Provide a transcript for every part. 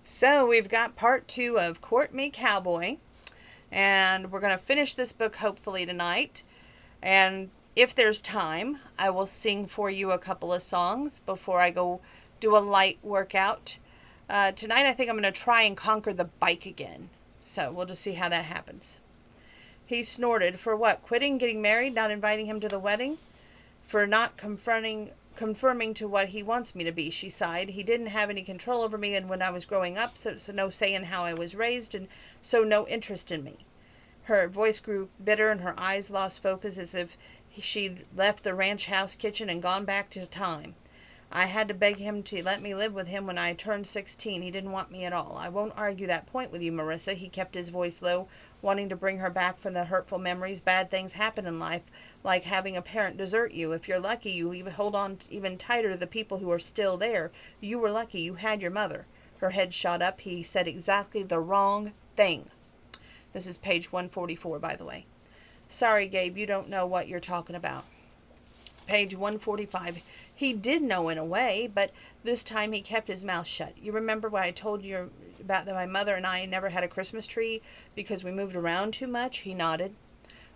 So we've got part 2 of Court Me Cowboy, and we're going to finish this book hopefully tonight. And if there's time, I will sing for you a couple of songs before I go do a light workout. Tonight I think I'm going to try and conquer the bike again. So we'll just see how that happens. He snorted. For what? Quitting, getting married, not inviting him to the wedding? For not conforming to what he wants me to be, she sighed. He didn't have any control over me and when I was growing up, so no say in how I was raised, and so no interest in me. Her voice grew bitter and her eyes lost focus as if she'd left the ranch house kitchen and gone back to time. I had to beg him to let me live with him when I turned 16. He didn't want me at all. I won't argue that point with you, Marissa. He kept his voice low, wanting to bring her back from the hurtful memories. Bad things happen in life, like having a parent desert you. If you're lucky, you even hold on even tighter to the people who are still there. You were lucky. You had your mother. Her head shot up. He said exactly the wrong thing. This is page 144, by the way. Sorry, Gabe, you don't know what you're talking about. Page 145. He did know in a way, but this time he kept his mouth shut. You remember what I told you about that my mother and I never had a Christmas tree because we moved around too much? He nodded.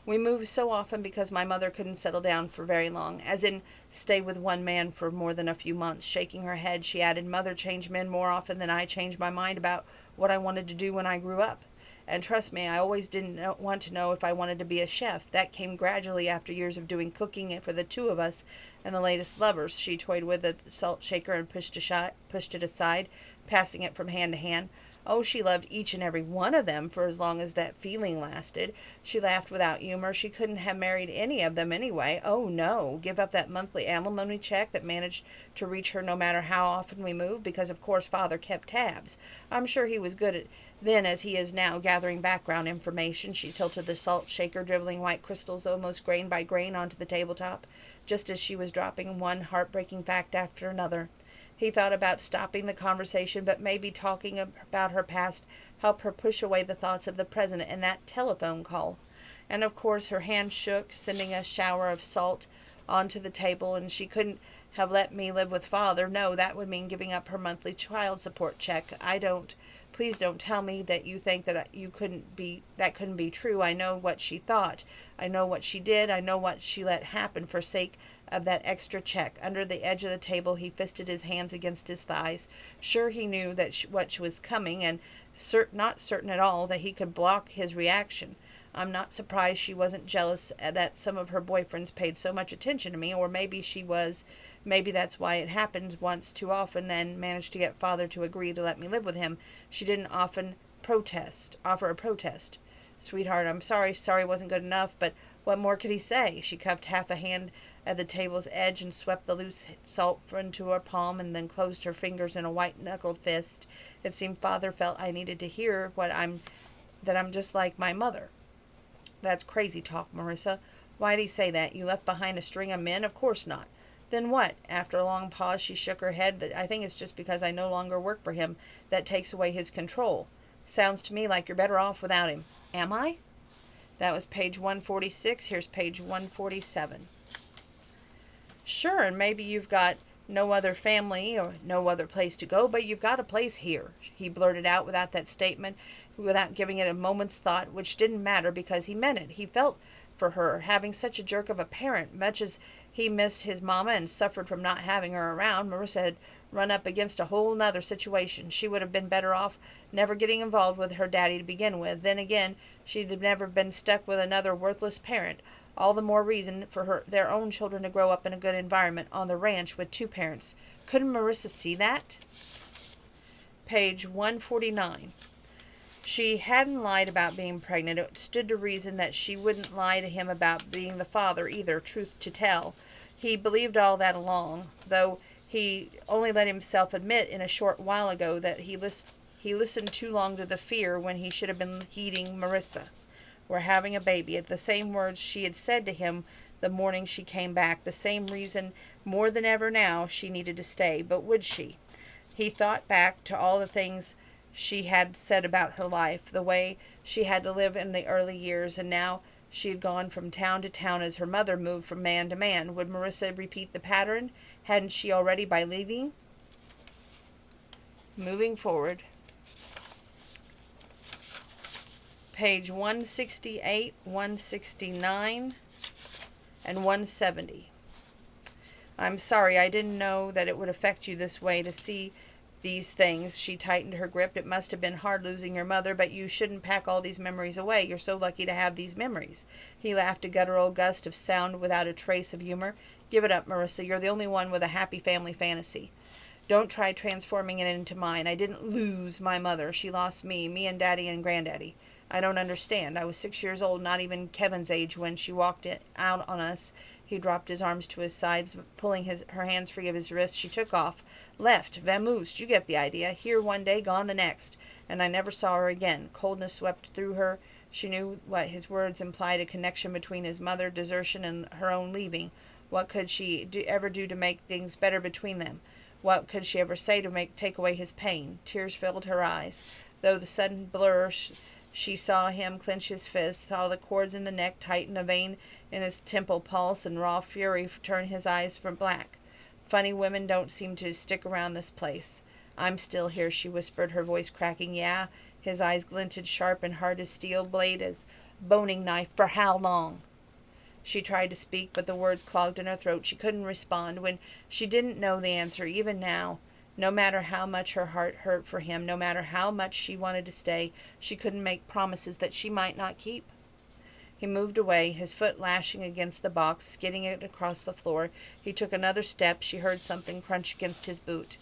We moved so often because my mother couldn't settle down for very long, as in stay with one man for more than a few months. Shaking her head, she added, Mother changed men more often than I changed my mind about what I wanted to do when I grew up. And trust me, I always didn't want to know if I wanted to be a chef. That came gradually after years of doing cooking for the two of us and the latest lovers. She toyed with the salt shaker and pushed it aside, passing it from hand to hand. Oh, she loved each and every one of them for as long as that feeling lasted. She laughed without humor. She couldn't have married any of them anyway. Oh, no. Give up that monthly alimony check that managed to reach her no matter how often we moved, because of course Father kept tabs. I'm sure he was good at then as he is now, gathering background information. She tilted the salt shaker, dribbling white crystals almost grain by grain onto the tabletop, just as she was dropping one heartbreaking fact after another. He thought about stopping the conversation, but maybe talking about her past helped her push away the thoughts of the present and that telephone call. And of course her hand shook, sending a shower of salt onto the table, and she couldn't have let me live with Father. No, that would mean giving up her monthly child support check. Please don't tell me that you think that couldn't be true. I know what she thought. I know what she did. I know what she let happen for sake of that extra check. Under the edge of the table, he fisted his hands against his thighs. Sure, he knew that what was coming, and not certain at all that he could block his reaction. I'm not surprised she wasn't jealous that some of her boyfriends paid so much attention to me, or maybe she was. Maybe that's why it happened once too often and managed to get Father to agree to let me live with him. She didn't offer a protest. Sweetheart, I'm sorry. Sorry wasn't good enough, but what more could he say? She cupped half a hand at the table's edge and swept the loose salt into her palm and then closed her fingers in a white-knuckled fist. It seemed Father felt I needed to hear that I'm just like my mother. That's crazy talk, Marissa. Why'd he say that? You left behind a string of men? Of course not. Then what? After a long pause, she shook her head. I think it's just because I no longer work for him that takes away his control. Sounds to me like you're better off without him. Am I? That was page 146. Here's page 147. Sure, and maybe you've got no other family or no other place to go, but you've got a place here, he blurted out without that statement, without giving it a moment's thought, which didn't matter because he meant it. He felt for her, having such a jerk of a parent. Much as he missed his mama and suffered from not having her around, Marissa had run up against a whole nother situation. She would have been better off never getting involved with her daddy to begin with. Then again, she'd have never been stuck with another worthless parent. All the more reason for their own children to grow up in a good environment on the ranch with two parents. Couldn't Marissa see that? Page 149. She hadn't lied about being pregnant. It stood to reason that she wouldn't lie to him about being the father either, truth to tell. He believed all that along, though he only let himself admit in a short while ago that he listened too long to the fear when he should have been heeding Marissa. We're having a baby. The same words she had said to him the morning she came back. The same reason more than ever now she needed to stay. But would she? He thought back to all the things she had said about her life, the way she had to live in the early years, and now she had gone from town to town as her mother moved from man to man. Would Marissa repeat the pattern? Hadn't she already by leaving? Moving forward. Page 168, 169, and 170. I'm sorry, I didn't know that it would affect you this way to see these things. She tightened her grip. It must have been hard losing your mother, but you shouldn't pack all these memories away. You're so lucky to have these memories. He laughed, a guttural gust of sound without a trace of humor. Give it up, Marissa. You're the only one with a happy family fantasy. Don't try transforming it into mine. I didn't lose my mother. She lost me and Daddy and Granddaddy. I don't understand. I was 6 years old, not even Kevin's age, when she walked out on us. He dropped his arms to his sides, pulling her hands free of his wrists. She took off. Left. Vamoosed. You get the idea. Here one day, gone the next. And I never saw her again. Coldness swept through her. She knew what his words implied, a connection between his mother, desertion, and her own leaving. What could she ever do to make things better between them? What could she ever say to take away his pain? Tears filled her eyes. Though the sudden blur, she saw him clench his fist, saw the cords in the neck tighten, a vein in his temple pulse, and raw fury turn his eyes from black. Funny women don't seem to stick around this place. I'm still here, she whispered, her voice cracking. Yeah. His eyes glinted sharp and hard as steel, blade as boning knife. For how long? She tried to speak, but the words clogged in her throat. She couldn't respond when she didn't know the answer, even now. No matter how much her heart hurt for him, no matter how much she wanted to stay, she couldn't make promises that she might not keep. He moved away, his foot lashing against the box, skidding it across the floor. He took another step. She heard something crunch against his boot.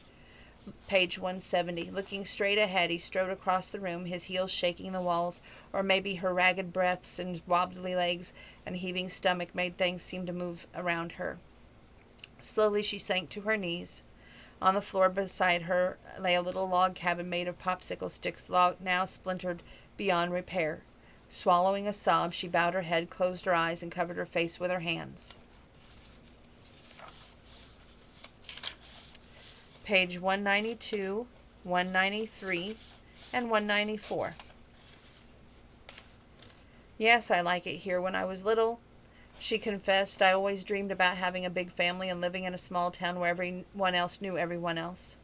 Page 170. Looking straight ahead, he strode across the room, his heels shaking the walls, or maybe her ragged breaths and wobbly legs and heaving stomach made things seem to move around her. Slowly she sank to her knees. On the floor beside her lay a little log cabin made of popsicle sticks, now splintered beyond repair. Swallowing a sob, she bowed her head, closed her eyes, and covered her face with her hands. Page 192, 193, and 194. Yes, I like it here. When I was little, she confessed, I always dreamed about having a big family and living in a small town where everyone else knew everyone else.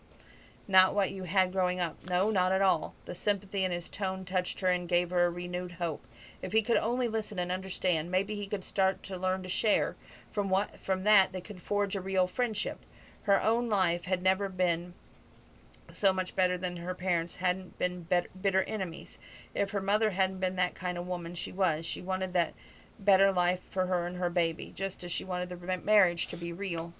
Not what you had growing up. No, not at all. The sympathy in his tone touched her and gave her a renewed hope. If he could only listen and understand, maybe he could start to learn to share. From that they could forge a real friendship. Her own life had never been so much better than her parents hadn't been bitter enemies. If her mother hadn't been that kind of woman she wanted that better life for her and her baby, just as she wanted the marriage to be real.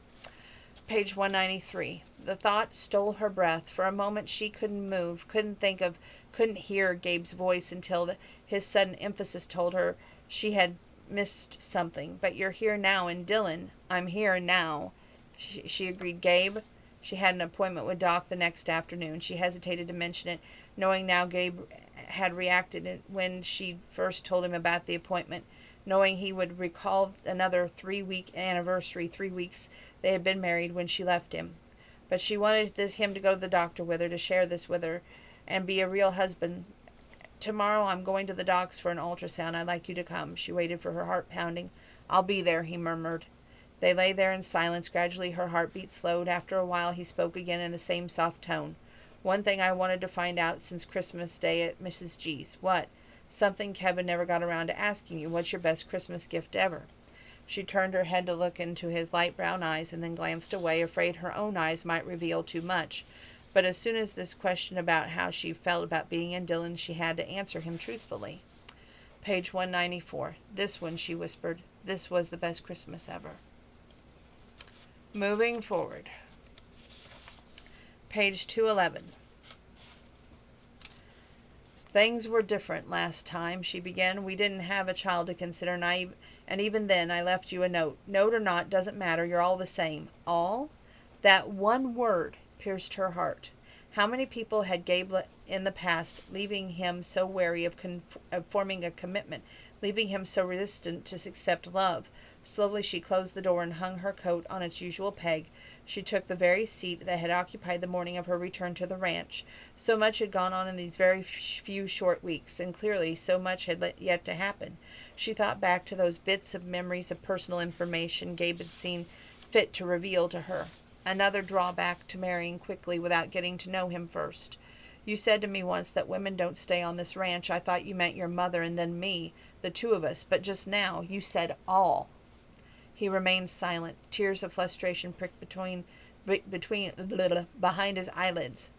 Page 193. The thought stole her breath. For a moment she couldn't move, couldn't hear Gabe's voice until his sudden emphasis told her she had missed something. But you're here now in Dillon. I'm here now. She agreed. Gabe? She had an appointment with Doc the next afternoon. She hesitated to mention it, knowing now Gabe had reacted when she first told him about the appointment, knowing he would recall another 3-week anniversary, 3 weeks they had been married when she left him. But she wanted him to go to the doctor with her, to share this with her, and be a real husband. Tomorrow I'm going to the docks for an ultrasound. I'd like you to come. She waited for her heart pounding. I'll be there, he murmured. They lay there in silence. Gradually her heartbeat slowed. After a while he spoke again in the same soft tone. One thing I wanted to find out since Christmas Day at Mrs. G's. What? Something Kevin never got around to asking you. What's your best Christmas gift ever? She turned her head to look into his light brown eyes and then glanced away, afraid her own eyes might reveal too much. But as soon as this question about how she felt about being in Dillon, she had to answer him truthfully. Page 194. This one, she whispered. This was the best Christmas ever. Moving forward. Page 211. Things were different last time, she began. We didn't have a child to consider, and even then I left you a note. Note or not, doesn't matter. You're all the same. All? That one word pierced her heart. How many people had Gabe in the past, leaving him so wary of forming a commitment, leaving him so resistant to accept love? Slowly she closed the door and hung her coat on its usual peg. She took the very seat that had occupied the morning of her return to the ranch. So much had gone on in these very few short weeks, and clearly so much had yet to happen. She thought back to those bits of memories of personal information Gabe had seen fit to reveal to her. Another drawback to marrying quickly without getting to know him first. You said to me once that women don't stay on this ranch. I thought you meant your mother and then me, the two of us, but just now you said all." He remained silent. Tears of frustration pricked behind his eyelids.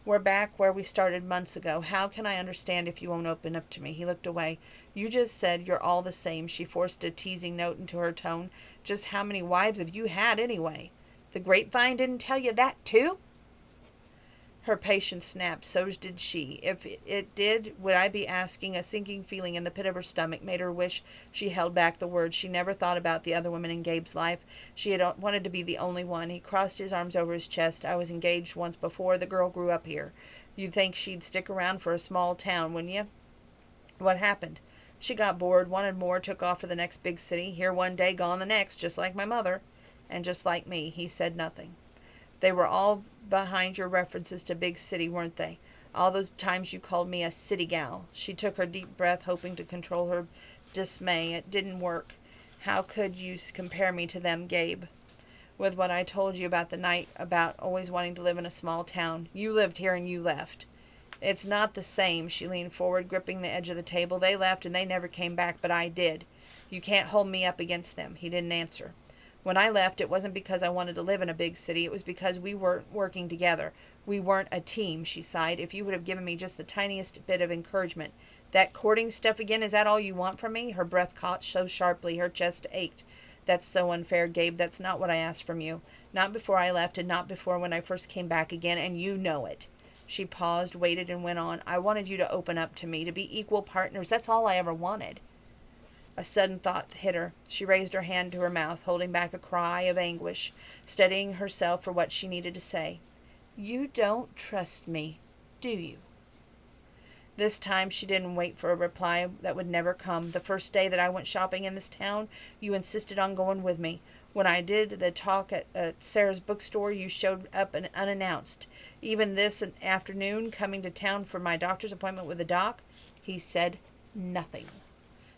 "We're back where we started months ago. How can I understand if you won't open up to me?" He looked away. "You just said you're all the same." She forced a teasing note into her tone. "Just how many wives have you had, anyway? The grapevine didn't tell you that, too?" Her patience snapped. So did she. If it did, would I be asking? A sinking feeling in the pit of her stomach made her wish she held back the words. She never thought about the other women in Gabe's life. She had wanted to be the only one. He crossed his arms over his chest. "I was engaged once before. The girl grew up here. You'd think she'd stick around for a small town, wouldn't you? What happened? She got bored, wanted more, took off for the next big city. Here one day, gone the next, just like my mother. And just like me." He said nothing. "They were all behind your references to big city, weren't they? All those times you called me a city gal." She took her deep breath, hoping to control her dismay. It didn't work. "How could you compare me to them, Gabe? With what I told you about the night, about always wanting to live in a small town. You lived here and you left." "It's not the same." She leaned forward, gripping the edge of the table. "They left and they never came back, but I did. You can't hold me up against them." He didn't answer. "When I left, it wasn't because I wanted to live in a big city. It was because we weren't working together. We weren't a team," she sighed. "If you would have given me just the tiniest bit of encouragement. That courting stuff again, is that all you want from me?" Her breath caught so sharply, her chest ached. "That's so unfair, Gabe. That's not what I asked from you. Not before I left, and not before when I first came back again, and you know it." She paused, waited, and went on. "I wanted you to open up to me, to be equal partners. That's all I ever wanted." A sudden thought hit her. She raised her hand to her mouth, holding back a cry of anguish, steadying herself for what she needed to say. "You don't trust me, do you?" This time she didn't wait for a reply that would never come. "The first day that I went shopping in this town, you insisted on going with me. When I did the talk at Sarah's bookstore, you showed up unannounced. Even this afternoon, coming to town for my doctor's appointment with the doc." He said nothing.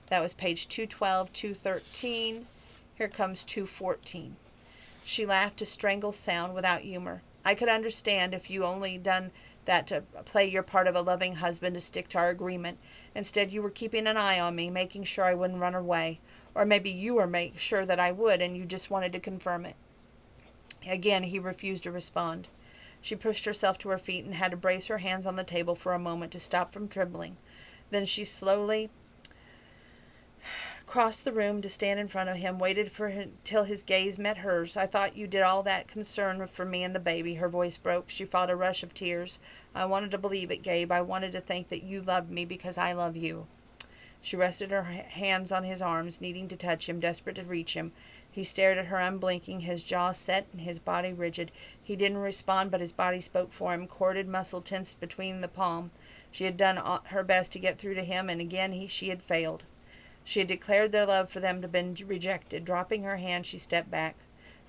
That was page 212, 213. Here comes 214. She laughed a strangled sound without humor. "I could understand if you only done that to play your part of a loving husband, to stick to our agreement. Instead, you were keeping an eye on me, making sure I wouldn't run away. Or maybe you were making sure that I would, and you just wanted to confirm it." Again he refused to respond. She pushed herself to her feet and had to brace her hands on the table for a moment to stop from trembling. Then she slowly crossed the room to stand in front of him, waited for him till his gaze met hers. "I thought you did all that concern for me and the baby." Her voice broke. She fought a rush of tears. "I wanted to believe it, Gabe. I wanted to think that you loved me because I love you." She rested her hands on his arms, needing to touch him, desperate to reach him. He stared at her unblinking, his jaw set and his body rigid. He didn't respond, but his body spoke for him, corded muscle tensed between the palm. She had done her best to get through to him, and again she had failed. She had declared their love for them to have been rejected. Dropping her hand, she stepped back.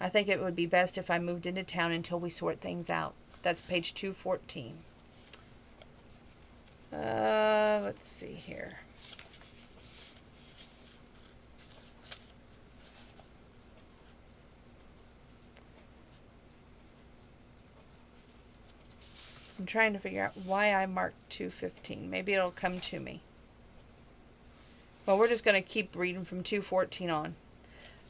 "I think it would be best if I moved into town until we sort things out." That's page 214. Let's see here. I'm trying to figure out why I marked 215. Maybe it'll come to me. Well, we're just going to keep reading from 214 on.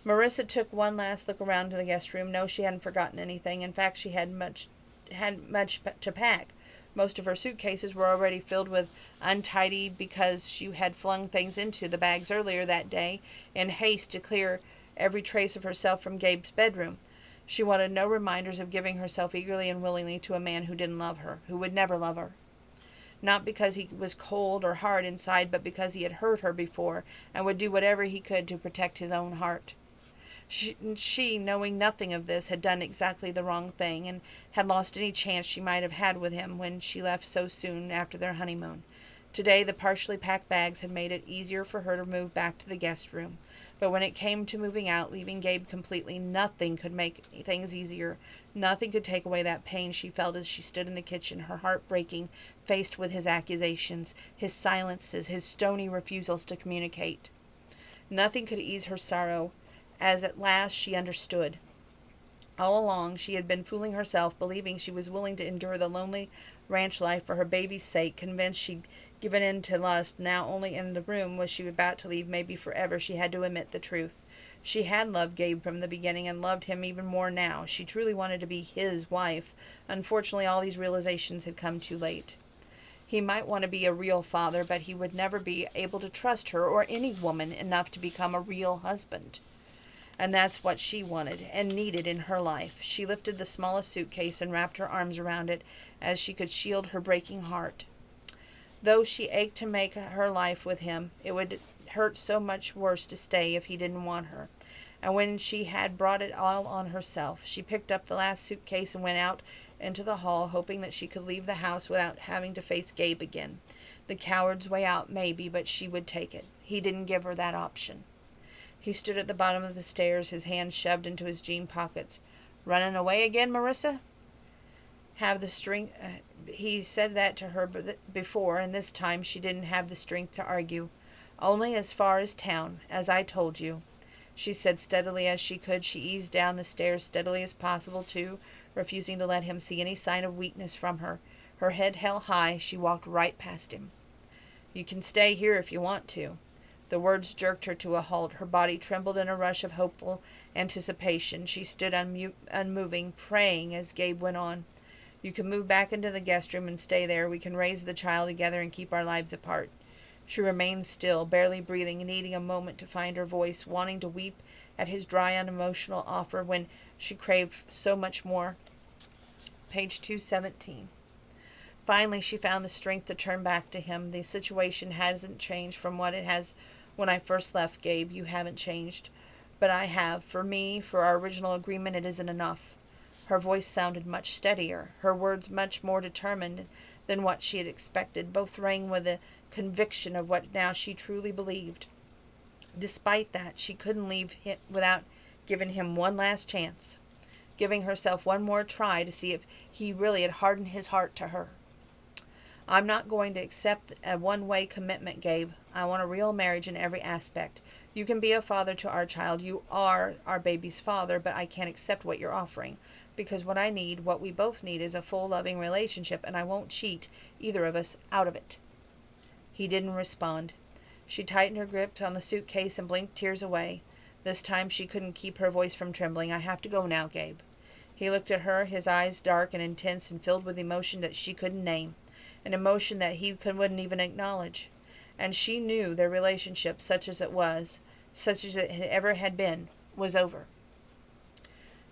Marissa took one last look around to the guest room. No, she hadn't forgotten anything. In fact, she had much to pack. Most of her suitcases were already filled with untidy because she had flung things into the bags earlier that day in haste to clear every trace of herself from Gabe's bedroom. She wanted no reminders of giving herself eagerly and willingly to a man who didn't love her, who would never love her. Not because he was cold or hard inside, but because he had hurt her before and would do whatever he could to protect his own heart. She, knowing nothing of this, had done exactly the wrong thing and had lost any chance she might have had with him when she left so soon after their honeymoon. Today, the partially packed bags had made it easier for her to move back to the guest room. But when it came to moving out, leaving Gabe completely, nothing could make things easier. Nothing could take away that pain she felt as she stood in the kitchen, her heart breaking, faced with his accusations, his silences, his stony refusals to communicate. Nothing could ease her sorrow, as at last she understood. All along she had been fooling herself, believing she was willing to endure the lonely ranch life for her baby's sake, convinced she'd given in to lust. Now only in the room was she about to leave, maybe forever, she had to admit the truth. She had loved Gabe from the beginning, and loved him even more now. She truly wanted to be his wife. Unfortunately, all these realizations had come too late. He might want to be a real father, but he would never be able to trust her or any woman enough to become a real husband. And that's what she wanted and needed in her life. She lifted the smallest suitcase and wrapped her arms around it as she could shield her breaking heart. Though she ached to make her life with him, it would hurt so much worse to stay if he didn't want her. And when she had brought it all on herself, she picked up the last suitcase and went out into the hall, hoping that she could leave the house without having to face Gabe again. The coward's way out, maybe, but she would take it. He didn't give her that option. He stood at the bottom of the stairs, his hands shoved into his jean pockets. "Running away again, Marissa?" Have the strength. He said that to her before, and this time she didn't have the strength to argue. "Only as far as town, as I told you," she said steadily as she could. She eased down the stairs steadily as possible, too, refusing to let him see any sign of weakness from her. Her head held high, she walked right past him. "You can stay here if you want to." The words jerked her to a halt. Her body trembled in a rush of hopeful anticipation. She stood unmoving, praying as Gabe went on. "You can move back into the guest room and stay there. We can raise the child together and keep our lives apart." She remained still, barely breathing, needing a moment to find her voice, wanting to weep at his dry, unemotional offer when she craved so much more. Page 217. Finally, she found the strength to turn back to him. "The situation hasn't changed from what it has when I first left, Gabe. You haven't changed. But I have. For me, for our original agreement, it isn't enough." Her voice sounded much steadier, her words much more determined than what she had expected. Both rang with the conviction of what now she truly believed. Despite that, she couldn't leave him without giving him one last chance, giving herself one more try to see if he really had hardened his heart to her. "I'm not going to accept a one-way commitment, Gabe. I want a real marriage in every aspect. You can be a father to our child. You are our baby's father, but I can't accept what you're offering. Because what I need, what we both need, is a full, loving relationship, and I won't cheat either of us out of it." He didn't respond. She tightened her grip on the suitcase and blinked tears away. This time she couldn't keep her voice from trembling. "I have to go now, Gabe." He looked at her, his eyes dark and intense and filled with emotion that she couldn't name. An emotion that he wouldn't even acknowledge. And she knew their relationship, such as it was, such as it ever had been, was over.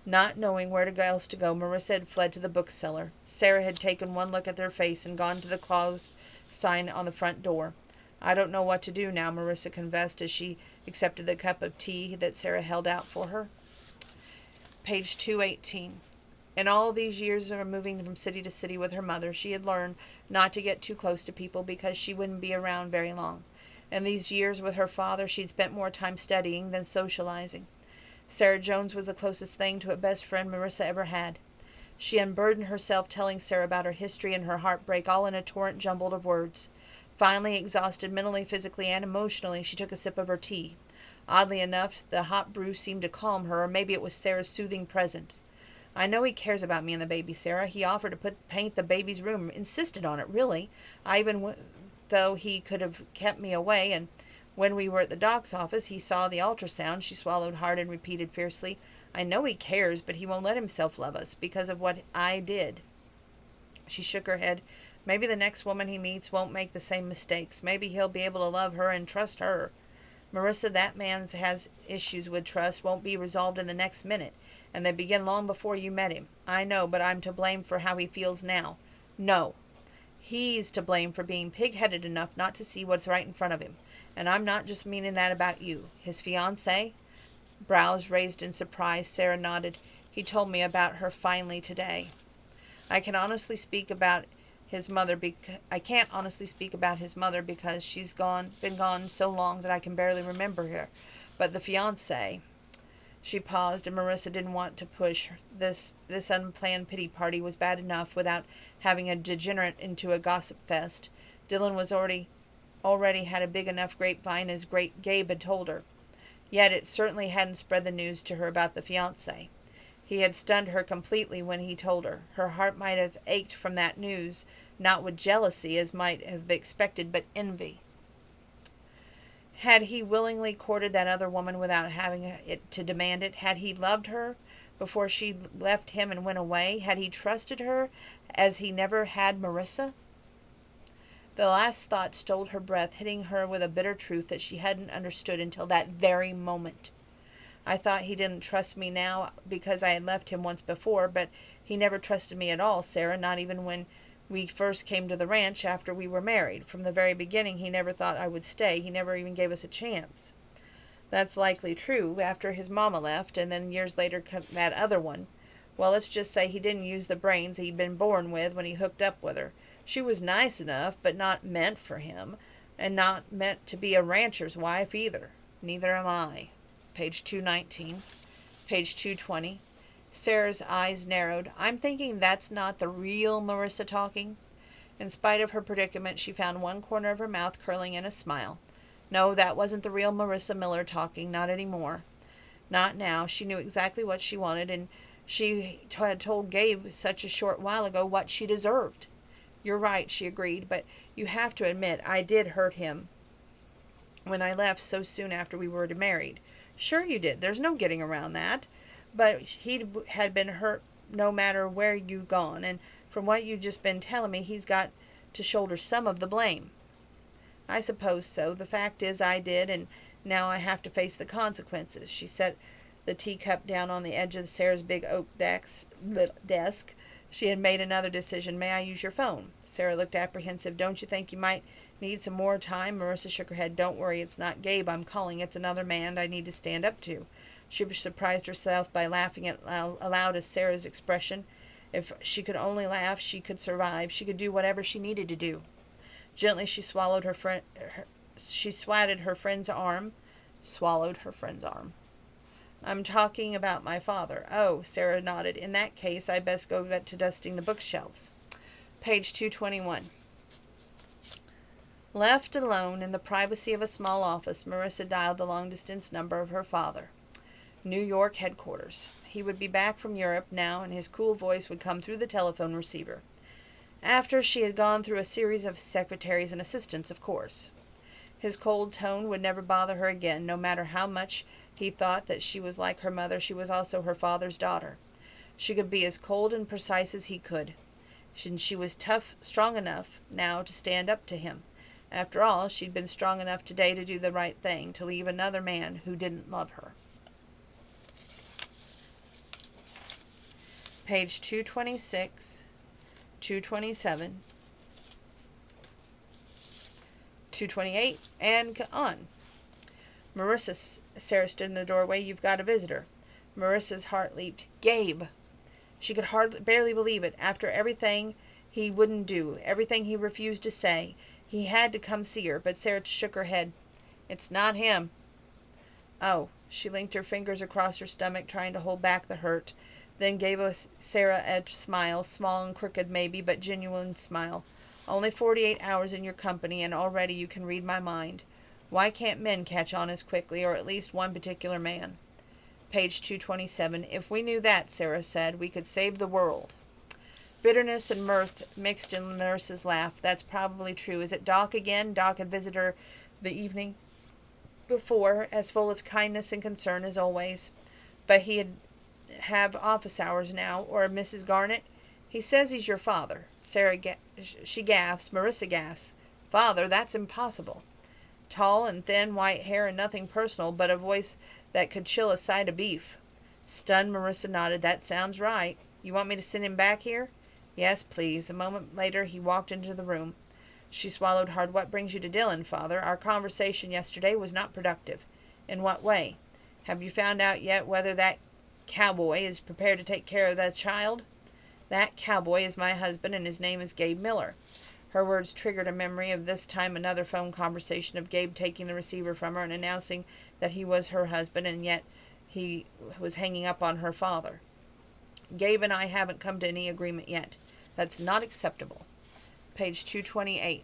Not knowing where else to go, Marissa had fled to the bookseller. Sarah had taken one look at their face and gone to the closed sign on the front door. "I don't know what to do now," Marissa confessed as she accepted the cup of tea that Sarah held out for her. Page 218. In all these years of moving from city to city with her mother, she had learned not to get too close to people because she wouldn't be around very long. In these years with her father, she'd spent more time studying than socializing. Sarah Jones was the closest thing to a best friend Marissa ever had. She unburdened herself telling Sarah about her history and her heartbreak, all in a torrent jumbled of words. Finally, exhausted mentally, physically, and emotionally, she took a sip of her tea. Oddly enough, the hot brew seemed to calm her, or maybe it was Sarah's soothing presence. "I know he cares about me and the baby, Sarah. He offered to paint the baby's room, insisted on it, really. I even though he could have kept me away, and when we were at the doc's office, he saw the ultrasound." She swallowed hard and repeated fiercely, "I know he cares, but he won't let himself love us because of what I did." She shook her head. "Maybe the next woman he meets won't make the same mistakes. Maybe he'll be able to love her and trust her." "Marissa, that man has issues with trust won't be resolved in the next minute, and they begin long before you met him. I know, but I'm to blame for how he feels now." "No. He's to blame for being pig-headed enough not to see what's right in front of him. And I'm not just meaning that about you. His fiancée?" Brows raised in surprise, Sarah nodded. "He told me about her finally today. I can't honestly speak about his mother because she's been gone so long that I can barely remember her. But the fiancé—" She paused, and Marissa didn't want to push. This unplanned pity party was bad enough without having a degenerate into a gossip fest. Dylan was already had a big enough grapevine, as Gabe had told her. Yet it certainly hadn't spread the news to her about the fiancé. He had stunned her completely when he told her. Her heart might have ached from that news, not with jealousy, as might have expected, but envy. Had he willingly courted that other woman without having it to demand it? Had he loved her before she left him and went away? Had he trusted her as he never had Marissa? The last thought stole her breath, hitting her with a bitter truth that she hadn't understood until that very moment. I thought he didn't trust me now because I had left him once before, but he never trusted me at all, Sarah, not even when we first came to the ranch after we were married. From the very beginning he never thought I would stay. He never even gave us a chance. That's likely true, after his mama left, and then years later that other one. Well, let's just say he didn't use the brains he'd been born with when he hooked up with her. She was nice enough, but not meant for him, and not meant to be a rancher's wife either. Neither am I. Page 219. Page 220. Sarah's eyes narrowed. I'm thinking that's not the real Marissa talking. In spite of her predicament, she found one corner of her mouth curling in a smile. No, that wasn't the real Marissa Miller talking, not anymore. Not now. She knew exactly what she wanted, and she had told Gabe such a short while ago what she deserved. You're right, she agreed, but you have to admit I did hurt him when I left so soon after we were married. Sure you did. There's no getting around that. But he had been hurt no matter where you'd gone, and from what you've just been telling me, he's got to shoulder some of the blame. I suppose so. The fact is I did, and now I have to face the consequences. She set the teacup down on the edge of Sarah's big oak desk. She had made another decision. May I use your phone? Sarah looked apprehensive. Don't you think you might need some more time? Marissa shook her head. Don't worry, it's not Gabe I'm calling. It's another man I need to stand up to. She surprised herself by laughing aloud at Sarah's expression. If she could only laugh, she could survive. She could do whatever she needed to do. Gently she swallowed she swatted her friend's arm. Swallowed her friend's arm. I'm talking about my father. Oh, Sarah nodded. In that case, I best go back to dusting the bookshelves. Page 221. Left alone in the privacy of a small office, Marissa dialed the long-distance number of her father. New York headquarters. He would be back from Europe now, and his cool voice would come through the telephone receiver. After she had gone through a series of secretaries and assistants, of course. His cold tone would never bother her again, no matter how much he thought that she was like her mother. She was also her father's daughter. She could be as cold and precise as he could. She was tough, strong enough now to stand up to him. After all, she'd been strong enough today to do the right thing, to leave another man who didn't love her. Page 226, 227, 228, and on. Marissa, Sarah stood in the doorway. You've got a visitor. Marissa's heart leaped. Gabe! She could barely believe it. After everything he wouldn't do, everything he refused to say, he had to come see her, but Sarah shook her head. It's not him. Oh, she linked her fingers across her stomach, trying to hold back the hurt, then gave Sarah a smile, small and crooked maybe, but genuine smile. Only 48 hours in your company, and already you can read my mind. Why can't men catch on as quickly, or at least one particular man? Page 227. If we knew that, Sarah said, we could save the world. Bitterness and mirth mixed in Marissa's laugh. That's probably true. Is it Doc again? Doc had visited her the evening before, as full of kindness and concern as always. But he'd have office hours now. Or Mrs. Garnett? He says he's your father. She gasps. Marissa gasps. Father? That's impossible. Tall and thin, white hair, and nothing personal, but a voice that could chill a side of beef. Stunned, Marissa nodded. That sounds right. You want me to send him back here? Yes, please. A moment later he walked into the room. She swallowed hard. What brings you to Dillon, Father? Our conversation yesterday was not productive. In what way? Have you found out yet whether that cowboy is prepared to take care of that child? That cowboy is my husband, and his name is Gabe Miller. Her words triggered a memory of this time another phone conversation of Gabe taking the receiver from her and announcing that he was her husband, and yet he was hanging up on her father. Gabe and I haven't come to any agreement yet. That's not acceptable. Page 228.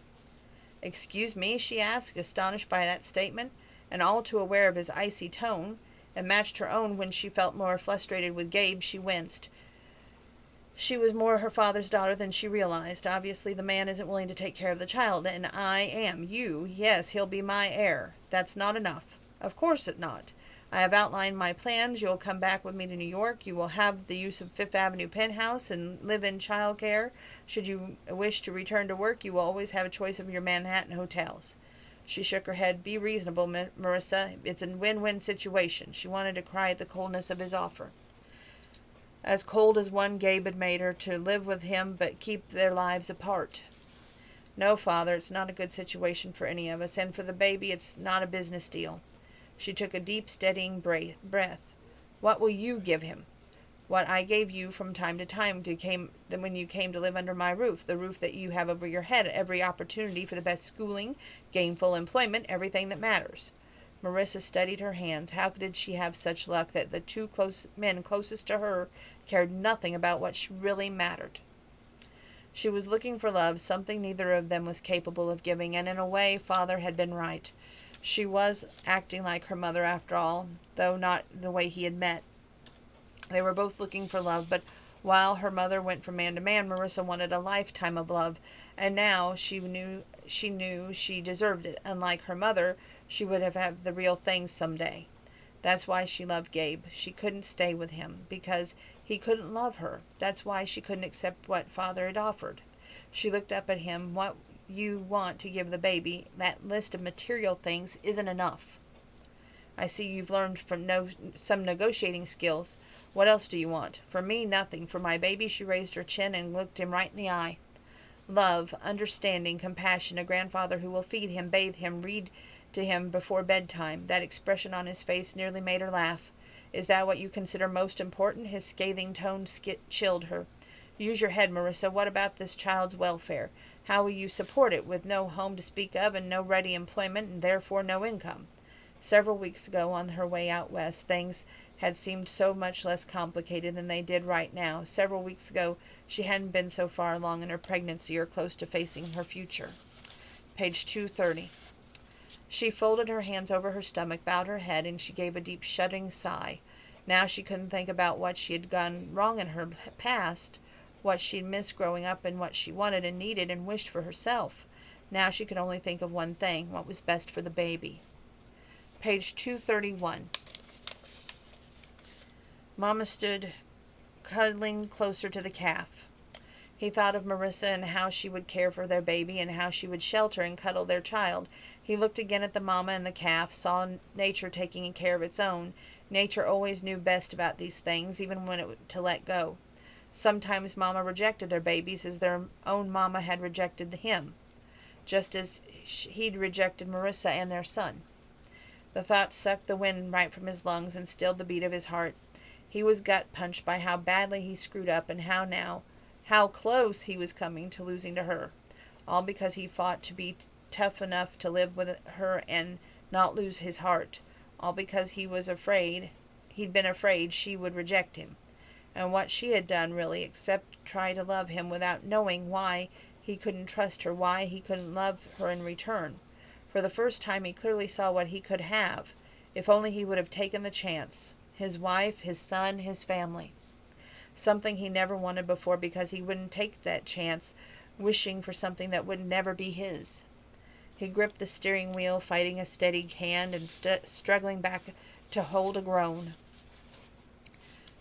Excuse me, she asked, astonished by that statement, and all too aware of his icy tone. and matched her own when she felt more frustrated with Gabe. She winced. She was more her father's daughter than she realized. Obviously, the man isn't willing to take care of the child, and I am. Yes, he'll be my heir. That's not enough. Of course it not. I have outlined my plans. You'll come back with me to New York. You will have the use of Fifth Avenue penthouse and live in child care. Should you wish to return to work, you will always have a choice of your Manhattan hotels. She shook her head. Be reasonable, Marissa. It's a win-win situation. She wanted to cry at the coldness of his offer. As cold as one Gabe had made her, to live with him but keep their lives apart. No, Father, it's not a good situation for any of us, and for the baby it's not a business deal. She took a deep, steadying breath. What will you give him? What I gave you from time to time when you came to live under my roof, the roof that you have over your head, every opportunity for the best schooling, gainful employment, everything that matters. Marissa studied her hands. How did she have such luck that the two men closest to her cared nothing about what really mattered? She was looking for love, something neither of them was capable of giving, and in a way, Father had been right. She was acting like her mother after all, though not the way he had met. They were both looking for love, but while her mother went from man to man, Marissa wanted a lifetime of love, and now she knew she deserved it. Unlike her mother, she would have had the real thing someday. That's why she loved Gabe. She couldn't stay with him, because he couldn't love her. That's why she couldn't accept what Father had offered. She looked up at him. What you want to give the baby, that list of material things, isn't enough. I see you've learned some negotiating skills. What else do you want? For me, nothing. For my baby, she raised her chin and looked him right in the eye. Love, understanding, compassion, a grandfather who will feed him, bathe him, read to him before bedtime. That expression on his face nearly made her laugh. Is that what you consider most important? His scathing tone chilled her. Use your head, Marissa. What about this child's welfare? How will you support it, with no home to speak of and no ready employment and therefore no income? Several weeks ago, on her way out west, things had seemed so much less complicated than they did right now. Several weeks ago, she hadn't been so far along in her pregnancy or close to facing her future. Page 230. She folded her hands over her stomach, bowed her head, and she gave a deep, shuddering sigh. Now she couldn't think about what she had done wrong in her past, what she'd missed growing up, and what she wanted and needed and wished for herself. Now she could only think of one thing, what was best for the baby. Page 231. Mama stood cuddling closer to the calf. He thought of Marissa and how she would care for their baby and how she would shelter and cuddle their child. He looked again at the mama and the calf, saw nature taking care of its own. Nature always knew best about these things, even when to let go. Sometimes Mama rejected their babies as their own Mama had rejected him, just as he'd rejected Marissa and their son. The thought sucked the wind right from his lungs and stilled the beat of his heart. He was gut-punched by how badly he screwed up and how close he was coming to losing to her. All because he fought to be tough enough to live with her and not lose his heart. All because he'd been afraid she would reject him. And what she had done, really, except try to love him without knowing why he couldn't trust her, why he couldn't love her in return. For the first time he clearly saw what he could have, if only he would have taken the chance. His wife, his son, his family. Something he never wanted before because he wouldn't take that chance, wishing for something that would never be his. He gripped the steering wheel, fighting a steady hand and struggling back to hold a groan.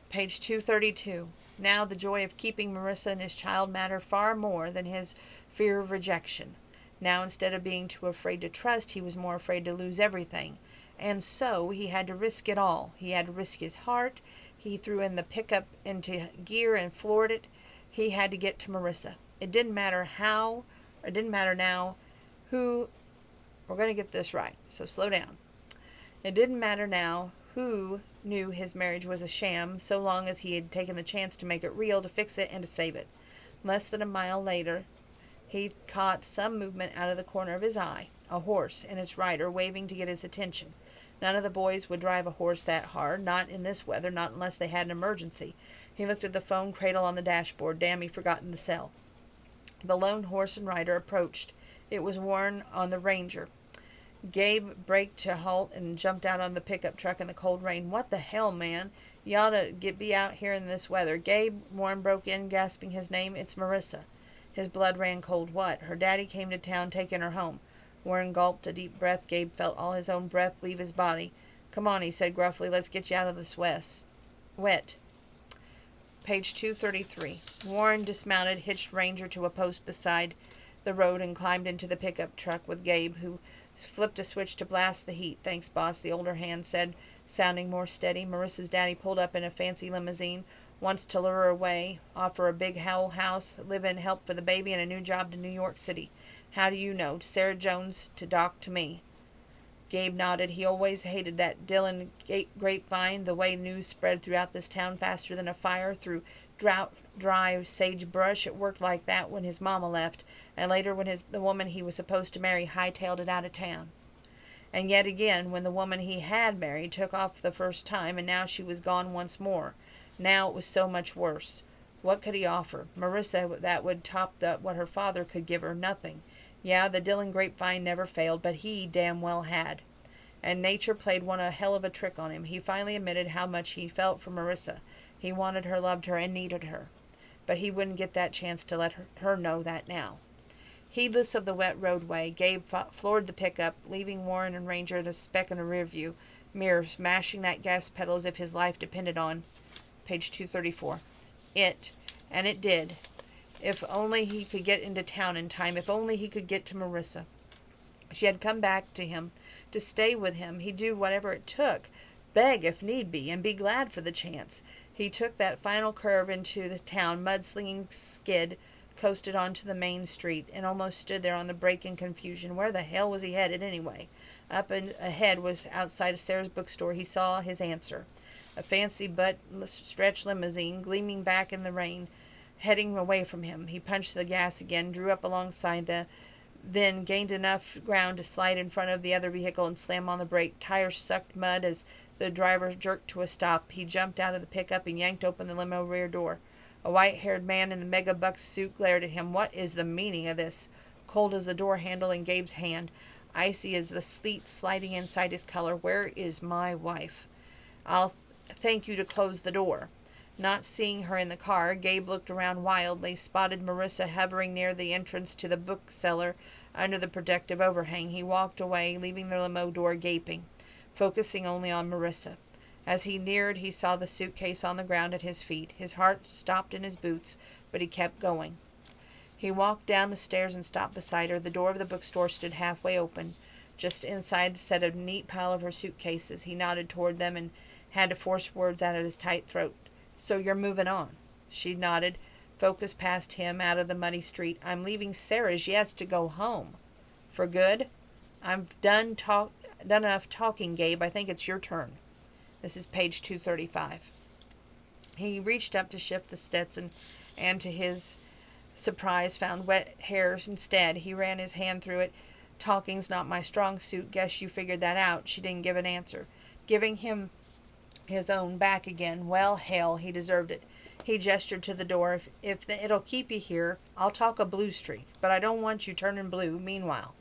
Page 232. Now the joy of keeping Marissa and his child mattered far more than his fear of rejection. Now, instead of being too afraid to trust, he was more afraid to lose everything. And so he had to risk it all. He had to risk his heart. He threw in the pickup into gear and floored it. He had to get to Marissa. It didn't matter how, or it didn't matter now who, we're going to get this right, so slow down. It didn't matter now who knew his marriage was a sham, so long as he had taken the chance to make it real, to fix it, and to save it. Less than a mile later, he caught some movement out of the corner of his eye. A horse and its rider waving to get his attention. None of the boys would drive a horse that hard, not in this weather, not unless they had an emergency. He looked at the phone cradle on the dashboard. Damn, he'd forgotten the cell. The lone horse and rider approached. It was Warren on the Ranger. Gabe braked to halt and jumped out on the pickup truck in the cold rain. "What the hell, man? You ought to be out here in this weather." "Gabe," Warren broke in, gasping his name, "it's Marissa." His blood ran cold. "What?" "Her daddy came to town, taking her home." Warren gulped a deep breath. Gabe felt all his own breath leave his body. "Come on," he said gruffly. "Let's get you out of this wet." Page 233. Warren dismounted, hitched Ranger to a post beside the road, and climbed into the pickup truck with Gabe, who flipped a switch to blast the heat. "Thanks, boss," the older hand said, sounding more steady. "Marissa's daddy pulled up in a fancy limousine. Wants to lure her away, offer a big whole house, live-in help for the baby, and a new job to New York City." "How do you know?" "Sarah Jones to Doc to me." Gabe nodded. He always hated that Dillon grapevine, the way news spread throughout this town faster than a fire through dry sagebrush. It worked like that when his mama left, and later when the woman he was supposed to marry hightailed it out of town. And yet again when the woman he had married took off the first time, and now she was gone once more. Now it was so much worse. What could he offer Marissa that would top what her father could give her? Nothing. Yeah, the Dillon grapevine never failed, but he damn well had. And nature played one a hell of a trick on him. He finally admitted how much he felt for Marissa. He wanted her, loved her, and needed her. But he wouldn't get that chance to let her know that now. Heedless of the wet roadway, Gabe floored the pickup, leaving Warren and Ranger at a speck in a rearview mirror, mashing that gas pedal as if his life depended on. Page 234. And it did. If only he could get into town in time. If only he could get to Marissa. She had come back to him, to stay with him. He'd do whatever it took, beg if need be, and be glad for the chance. He took that final curve into the town, mudslinging skid, coasted onto the main street, and almost stood there on the brake in confusion. Where the hell was he headed anyway? Up and ahead was outside of Sarah's bookstore. He saw his answer. A fancy but stretched limousine, gleaming back in the rain, heading away from him. He punched the gas again, drew up alongside then gained enough ground to slide in front of the other vehicle and slam on the brake. Tires sucked mud as the driver jerked to a stop. He jumped out of the pickup and yanked open the limo rear door. A white-haired man in a mega-buck suit glared at him. What is the meaning of this? Cold as the door handle in Gabe's hand, icy as the sleet sliding inside his collar. "Where is my wife?" "I'll thank you to close the door." Not seeing her in the car, Gabe looked around wildly, spotted Marissa hovering near the entrance to the bookseller under the protective overhang. He walked away, leaving the limo door gaping, focusing only on Marissa. As he neared, he saw the suitcase on the ground at his feet. His heart stopped in his boots, but he kept going. He walked down the stairs and stopped beside her. The door of the bookstore stood halfway open. Just inside sat a neat pile of her suitcases. He nodded toward them and had to force words out of his tight throat. "So you're moving on?" She nodded, focused past him, out of the muddy street. "I'm leaving Sarah's, yes, to go home." "For good?" "I've done enough talking, Gabe. I think it's your turn." This is page 235. He reached up to shift the Stetson, and to his surprise found wet hairs instead. He ran his hand through it. "Talking's not my strong suit. Guess you figured that out." She didn't give an answer. Giving him his own back again. "Well, hell, he deserved it." He gestured to the door. If it'll keep you here, I'll talk a blue streak, but I don't want you turning blue meanwhile."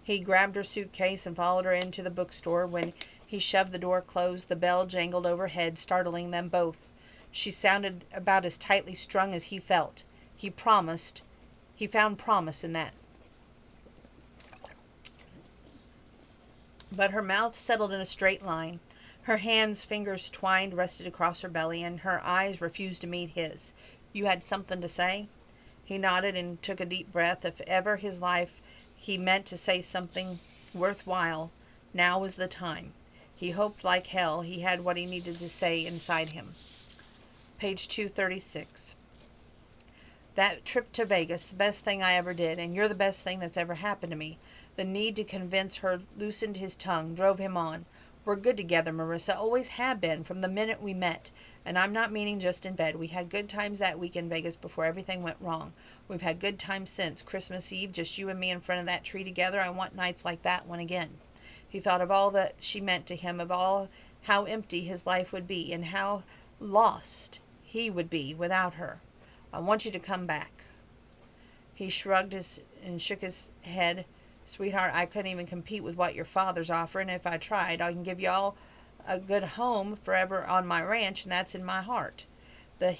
He grabbed her suitcase and followed her into the bookstore. When he shoved the door closed, the bell jangled overhead, startling them both. She sounded about as tightly strung as he felt. He found promise in that. But her mouth settled in a straight line. Her hands, fingers twined, rested across her belly, and her eyes refused to meet his. "You had something to say?" He nodded and took a deep breath. If ever his life he meant to say something worthwhile, now was the time. He hoped like hell he had what he needed to say inside him. Page 236. "That trip to Vegas, the best thing I ever did, and you're the best thing that's ever happened to me." The need to convince her loosened his tongue, drove him on. "We're good together, Marissa, always have been, from the minute we met. And I'm not meaning just in bed. We had good times that week in Vegas before everything went wrong. We've had good times since. Christmas Eve, just you and me in front of that tree together. I want nights like that one again." He thought of all that she meant to him, of all how empty his life would be, and how lost he would be without her. "I want you to come back." He shrugged and shook his head. Sweetheart, I couldn't even compete with what your father's offering if I tried. I can give you all a good home forever on my ranch, and that's in my heart. The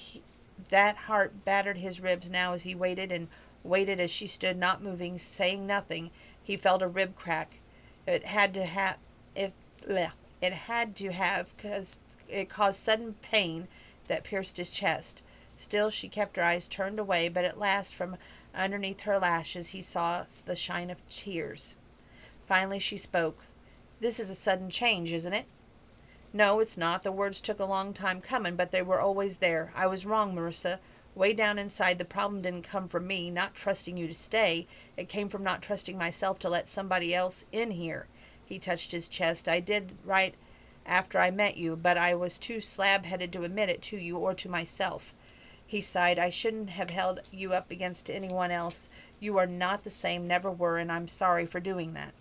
That heart battered his ribs now as he waited and waited as she stood not moving, saying nothing. He felt a rib crack. It had to have it, bleh, it had to have, 'cause it caused sudden pain that pierced his chest. Still she kept her eyes turned away, but at last from underneath her lashes he saw the shine of tears. Finally she spoke. "This is a sudden change, isn't it?" "No, it's not. The words took a long time coming, but they were always there. I was wrong, Marissa. Way down inside, the problem didn't come from me not trusting you to stay. It came from not trusting myself to let somebody else in here." He touched his chest. "I did right after I met you, but I was too slab-headed to admit it to you or to myself." He sighed. "I shouldn't have held you up against anyone else. You are not the same, never were, and I'm sorry for doing that.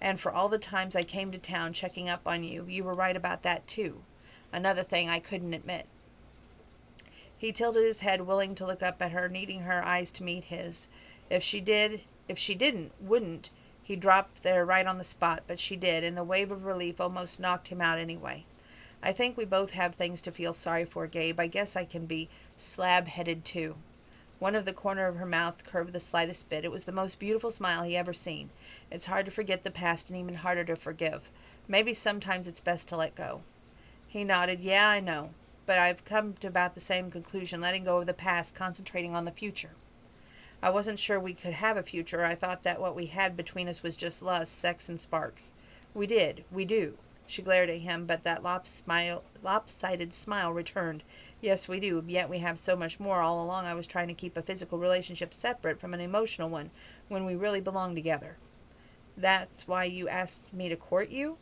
And for all the times I came to town checking up on you, you were right about that too. Another thing I couldn't admit." He tilted his head, willing to look up at her, needing her eyes to meet his. If she wouldn't, he dropped there right on the spot, but she did, and the wave of relief almost knocked him out anyway. "I think we both have things to feel sorry for, Gabe. I guess I can be slab-headed too." One of the corner of her mouth curved the slightest bit. It was the most beautiful smile he ever seen. "It's hard to forget the past and even harder to forgive. Maybe sometimes it's best to let go." He nodded. "Yeah, I know. But I've come to about the same conclusion, letting go of the past, concentrating on the future. I wasn't sure we could have a future. I thought that what we had between us was just lust, sex, and sparks. We do." She glared at him, but that lopsided smile returned. "Yes, we do, yet we have so much more. All along I was trying to keep a physical relationship separate from an emotional one, when we really belong together." "That's why you asked me to court you?"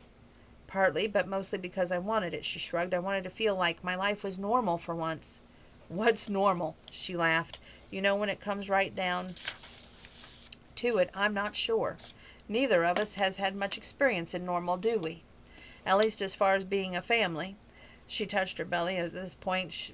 "Partly, but mostly because I wanted it," she shrugged. "I wanted to feel like my life was normal for once." "What's normal?" She laughed. "You know, when it comes right down to it, I'm not sure. Neither of us has had much experience in normal, do we? At least as far as being a family." She touched her belly. "At this point,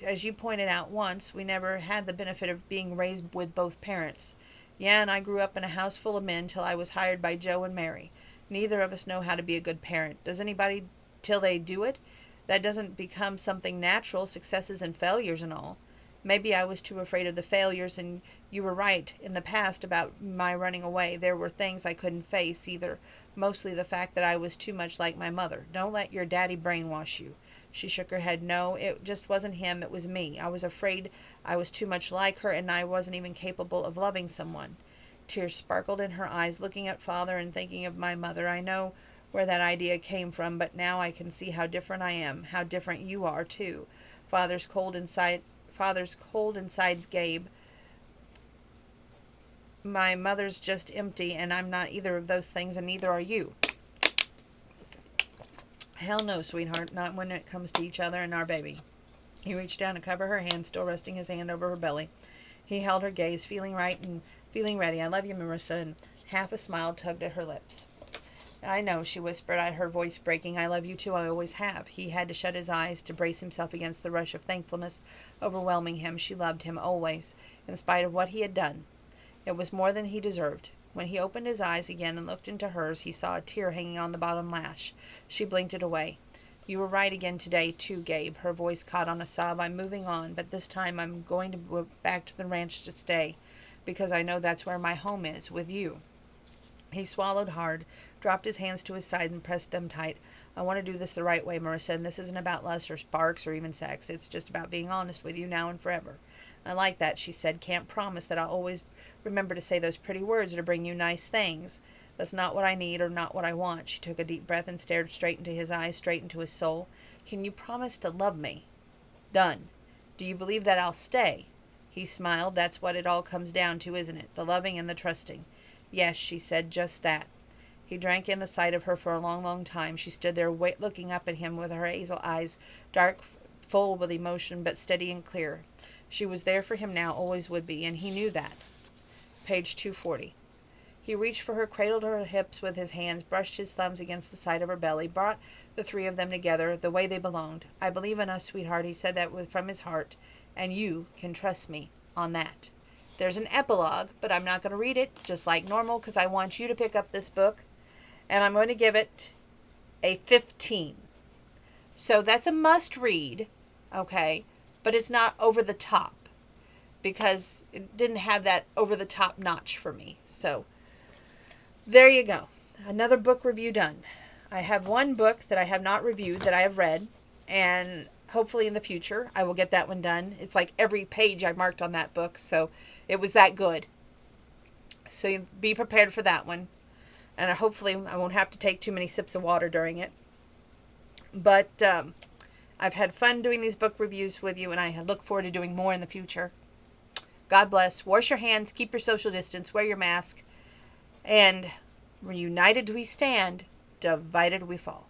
as you pointed out once, we never had the benefit of being raised with both parents. Yeah, and I grew up in a house full of men till I was hired by Joe and Mary. Neither of us know how to be a good parent. Does anybody till they do it? That doesn't become something natural, successes and failures and all. Maybe I was too afraid of the failures, and you were right in the past about my running away. There were things I couldn't face either, mostly the fact that I was too much like my mother. Don't let your daddy brainwash you." She shook her head. "No, it just wasn't him, it was me. I was afraid I was too much like her, and I wasn't even capable of loving someone." Tears sparkled in her eyes, looking at father and thinking of my mother. "I know where that idea came from, but now I can see how different I am, how different you are, too. Father's cold inside, Gabe. My mother's just empty, and I'm not either of those things, and neither are you." "Hell no, sweetheart, not when it comes to each other and our baby." He reached down to cover her hand, still resting his hand over her belly. He held her gaze, feeling right and feeling ready. "I love you, Marissa," and half a smile tugged at her lips. "I know," she whispered, her voice breaking. "I love you too. I always have." He had to shut his eyes to brace himself against the rush of thankfulness overwhelming him. She loved him always, in spite of what he had done. It was more than he deserved. When he opened his eyes again and looked into hers, he saw a tear hanging on the bottom lash. She blinked it away. "You were right again today, too, Gabe." Her voice caught on a sob. "I'm moving on, but this time I'm going to go back to the ranch to stay, because I know that's where my home is, with you." He swallowed hard, dropped his hands to his side, and pressed them tight. "I want to do this the right way, Marissa, and this isn't about lust or sparks or even sex. It's just about being honest with you now and forever." "I like that," she said. "Can't promise that I'll always remember to say those pretty words or to bring you nice things. That's not what I need or not what I want." She took a deep breath and stared straight into his eyes, straight into his soul. "Can you promise to love me?" "Done." "Do you believe that I'll stay?" He smiled. "That's what it all comes down to, isn't it? The loving and the trusting." "Yes," she said, "just that." He drank in the sight of her for a long, long time. She stood there looking up at him with her hazel eyes, dark, full with emotion, but steady and clear. She was there for him now, always would be, and he knew that. Page 240. He reached for her, cradled her hips with his hands, brushed his thumbs against the side of her belly, brought the three of them together the way they belonged. "I believe in us, sweetheart." He said that from his heart. "And you can trust me on that." There's an epilogue, but I'm not going to read it just like normal because I want you to pick up this book. And I'm going to give it a 15. So that's a must read, okay? But it's not over the top because it didn't have that over the top notch for me. So there you go. Another book review done. I have one book that I have not reviewed that I have read, and hopefully in the future I will get that one done. It's like every page I marked on that book, so it was that good. So be prepared for that one. And hopefully I won't have to take too many sips of water during it. But I've had fun doing these book reviews with you, and I look forward to doing more in the future. God bless. Wash your hands. Keep your social distance. Wear your mask. And united we stand, divided we fall.